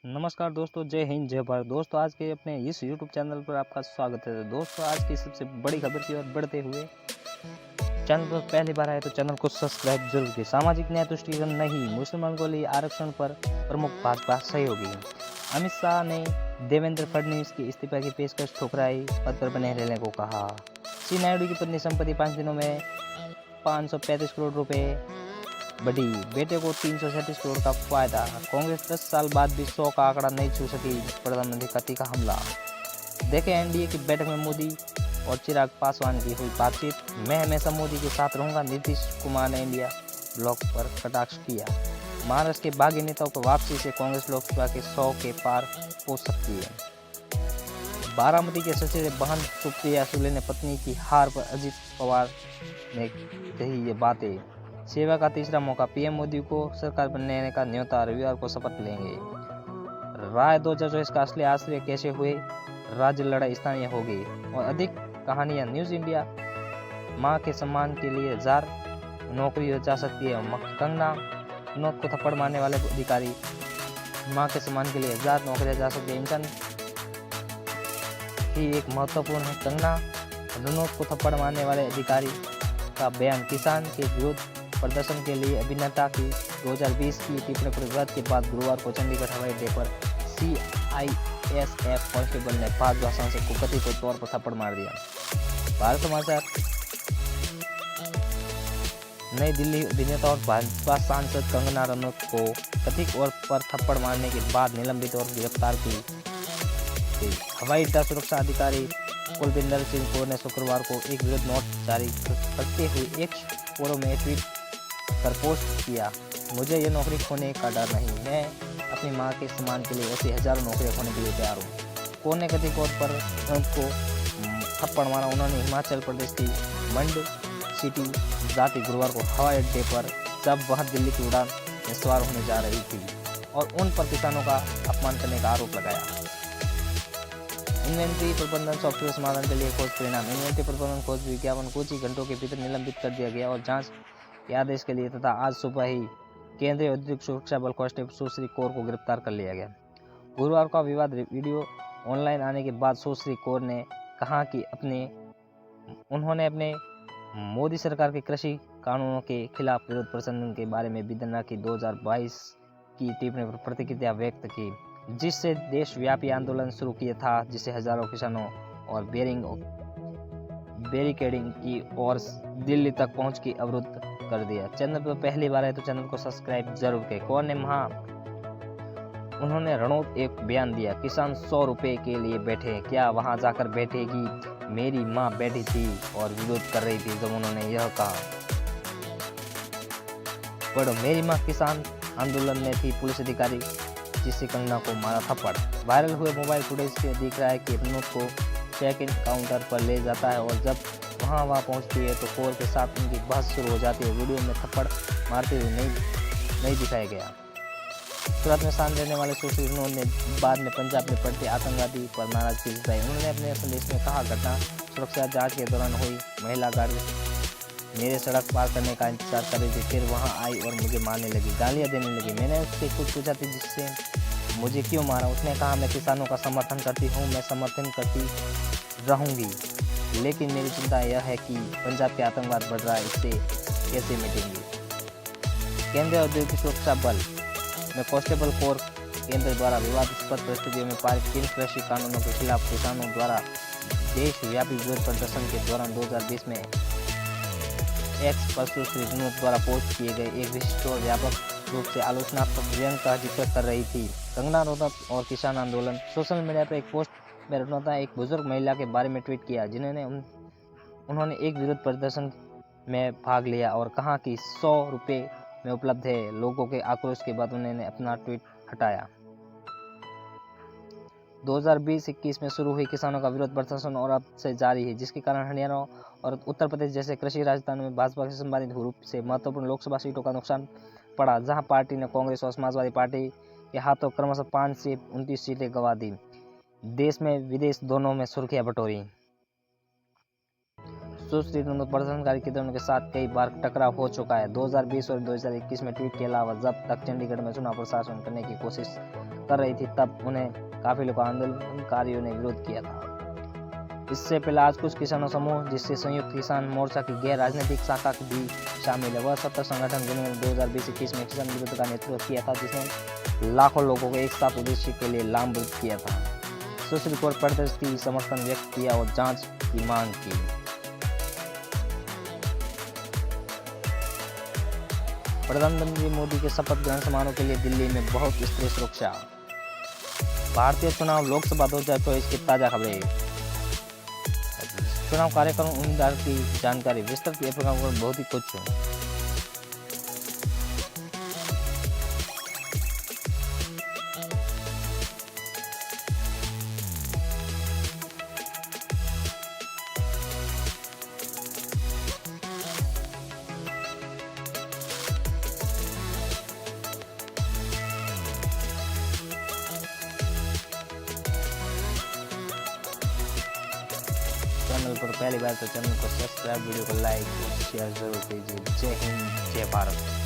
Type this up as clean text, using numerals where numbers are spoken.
नमस्कार दोस्तों, जय हिंद जय भारत। दोस्तों आज के अपने इस YouTube चैनल पर आपका स्वागत है। दोस्तों आज की सबसे बड़ी खबर की ओर बढ़ते हुए, चैनल पर पहली बार आए तो चैनल को सब्सक्राइब जरूर कीजिए। सामाजिक न्याय तुष्टिकरण नहीं, मुसलमान को लिए आरक्षण पर प्रमुख भाजपा सहयोगी। अमित शाह ने देवेंद्र फडणवीस की इस्तीफा की पेशकश ठुकराई, पद पर बने रहने को कहा। श्री नायडू की पत्नी संपत्ति 5 दिनों में 535 करोड़ रुपए बढ़ी, बेटे को 337 करोड़ का फायदा। कांग्रेस 10 साल बाद भी 100 का आंकड़ा नहीं छू सकी, प्रधानमंत्री का तीखा हमला। देखें एनडीए की बैठक में मोदी और चिराग पासवान की हुई बातचीत। मैं हमेशा मोदी के साथ रहूंगा, नीतीश कुमार ने इंडिया ब्लॉक पर कटाक्ष किया। महाराष्ट्र के बागी नेताओं को वापसी से कांग्रेस लोकसभा के 100 के पार पहुंच सकती है। बारामती के सचिव बहन सुप्रिया सुले ने पत्नी की हार पर अजित पवार ने कही ये बातें। सेवा का तीसरा मौका, पीएम मोदी को सरकार बनने का न्योता, रविवार को शपथ लेंगे। राय 2024 का असली आश्रय कैसे हुए, राज्य लड़ाई स्थानीय होगी। और अधिक कहानियां न्यूज इंडिया। मां के सम्मान के लिए 1000 नौकरी हो जा सकती है। कंगना विनोद को थप्पड़ मारने वाले अधिकारी, मां के सम्मान के लिए 1000 नौकरियां जा सकती है। इंटर्न ही एक महत्वपूर्ण है। कंगना विनोद को थप्पड़ मारने वाले अधिकारी का बयान। किसान के विरुद्ध प्रदर्शन के लिए अभिनेता की 2020 की टिप्पणी पर विवाद के बाद गुरुवार को चंडीगढ़ हवाई अड्डे पर सीआईएसएफ कांस्टेबल ने भाजपा सांसद को कथित तौर पर थप्पड़ मार दिया। भारत समाचार। नई दिल्ली, अभिनेता और भाजपा सांसद कंगना रनौत को कथित तौर पर थप्पड़ मारने के बाद निलंबित और गिरफ्तार की गई। हवाई अड्डा सुरक्षा अधिकारी कुलविंदर सिंह कौर ने शुक्रवार को एक विरोध नोट जारी करते हुए एक फोरम में ट्वीट कर पोस्ट किया। मुझे ये नौकरी खोने का डर नहीं, मैं अपनी मां के सम्मान के लिए ऐसी हजारों नौकरियां खोने के लिए तैयार हूँ। कौन ने कथित तौर पर उनको थप्पड़ मारा? उन्होंने हिमाचल प्रदेश की मंड सिटी जाती गुरुवार को हवाई अड्डे पर, जब वह दिल्ली की उड़ान में सवार होने जा रही थी, और उन पर किसानों का अपमान करने का आरोप लगाया। इन्वेंट्री प्रबंधन सॉफ्टवेयर समाधान के लिए खोज परिणाम। इन्वेंट्री प्रबंधन खोज विज्ञापन कुछ ही घंटों के भीतर निलंबित कर दिया गया और जांच के आदेश के लिए तथा आज सुबह ही केंद्रीय औद्योगिक सुरक्षा बल कांस्टेबल सुश्री कौर को गिरफ्तार कर लिया गया। गुरुवार का विवाद वीडियो ऑनलाइन आने के बाद सुश्री कौर ने कहा कि उन्होंने अपने मोदी सरकार के कृषि कानूनों के खिलाफ विरोध प्रदर्शन के बारे में बिदना की 2022 की टिप्पणी पर प्रतिक्रिया व्यक्त की, जिससे देशव्यापी आंदोलन शुरू किया था, जिसे हजारों किसानों और बैरिकेडिंग की और दिल्ली तक पहुंच की अवरुद्ध कर दिया। चैनल पर पहली बार है तो चैनल को सब्सक्राइब जरूर करें। कौन ने उन्होंने रनौत एक बयान दिया। किसान 100 रुपए के लिए बैठे, क्या वहां जाकर बैठेगी? मेरी मां बैठी थी और विरोध कर रही थी जब उन्होंने यह कहा। पढ़ो, मेरी मां किसान आंदोलन में थी। पुलिस अधिकारी जिसे कंगना को मारा थप्पड़। वायरल हुए मोबाइल फुटेज से दिख रहा है कि रनौत को चेक इन काउंटर पर ले जाता है और जब वहां पहुंचती है तो कौर के साथ उनकी बहस शुरू हो जाती है। वीडियो में थप्पड़ मारते हुए नहीं दिखाया गया। सूरत में शांत रहने वाले सुश्री रनौत ने बाद में पंजाब में पड़ते आतंकवादी पर नाराजगी जताई। उन्होंने अपने संदेश में कहा, घटना सुरक्षा जांच के दौरान हुई। महिला गाड़ी मेरे सड़क पार करने का इंतजार कर रही थी, फिर वहां आई और मुझे मारने लगी, गालियां देने लगी। मैंने उससे कुछ पूछा था जिससे मुझे क्यों मारा। उसने कहा, मैं किसानों का समर्थन करती हूँ, मैं समर्थन करती रहूंगी, लेकिन मेरी चिंता यह है कि पंजाब के आतंकवाद बढ़ रहा है, इससे कैसे मिटेंगे। केंद्रीय औद्योगिक सुरक्षा बल में कांस्टेबल कोर केंद्र द्वारा विवादास्पद परिस्थितियों में पारित 3 कृषि कानूनों के खिलाफ किसानों द्वारा देशव्यापी विरोध प्रदर्शन के दौरान 2020 में एक्स पर सुश्री रनौत द्वारा पोस्ट किए गए एक विशिष्ट और व्यापक रूप से आलोचनात्मक व्यंग का जिक्र कर रही थी। कंगना रनौत और किसान आंदोलन। सोशल मीडिया पर एक पोस्ट में रनौत ने एक बुजुर्ग महिला के बारे में ट्वीट किया, उन्होंने एक विरोध प्रदर्शन में भाग लिया और कहा कि 100 रुपए में उपलब्ध है। लोगों के आक्रोश के बाद उन्होंने अपना ट्वीट हटाया। 2020-21 में शुरू हुई किसानों का विरोध प्रदर्शन और अब से जारी है, जिसके कारण हरियाणा और उत्तर प्रदेश जैसे कृषि राजधानियों में भाजपा से संबंधित रूप से महत्वपूर्ण लोकसभा सीटों का नुकसान पड़ा, जहां पार्टी ने कांग्रेस और समाजवादी पार्टी के हाथों क्रमशः 5 से 29 सीटें गंवा दी। देश में विदेश दोनों में सुर्खियां बटोरी। सुश्री नंदू प्रदर्शनकारी किसानों के साथ कई बार टकराव हो चुका है। 2020 और 2021 में ट्वीट के अलावा जब तक चंडीगढ़ में चुनाव प्रशासन करने की कोशिश कर रही थी तब उन्हें काफी लोग आंदोलनकारियों ने विरोध किया था। इससे पहले आज कुछ किसानों समूह जिससे संयुक्त किसान मोर्चा की गैर राजनीतिक शाखा भी शामिल है वह सत्ता संगठन जिन्होंने 2020-21 में किसान विरोध का नेतृत्व किया था जिसने लाखों लोगों को एक साथ उद्देश्य के लिए लामबंद किया था। सुश्री कोर्ट प्रदेश की समर्थन व्यक्त किया और जांच की मांग की। प्रधानमंत्री मोदी के शपथ ग्रहण समारोह के लिए दिल्ली में बहुत स्त्री सुरक्षा। भारतीय चुनाव लोकसभा 2024 की ताजा खबरें। चुनाव कार्यक्रम उम्मीदवार की जानकारी विस्तृत प्रोग्राम पर बहुत ही कुछ चैनल पर पहली बार तो चैनल को सब्सक्राइब, वीडियो को लाइक और शेयर जरूर कीजिए। जय हिंद, जय भारत।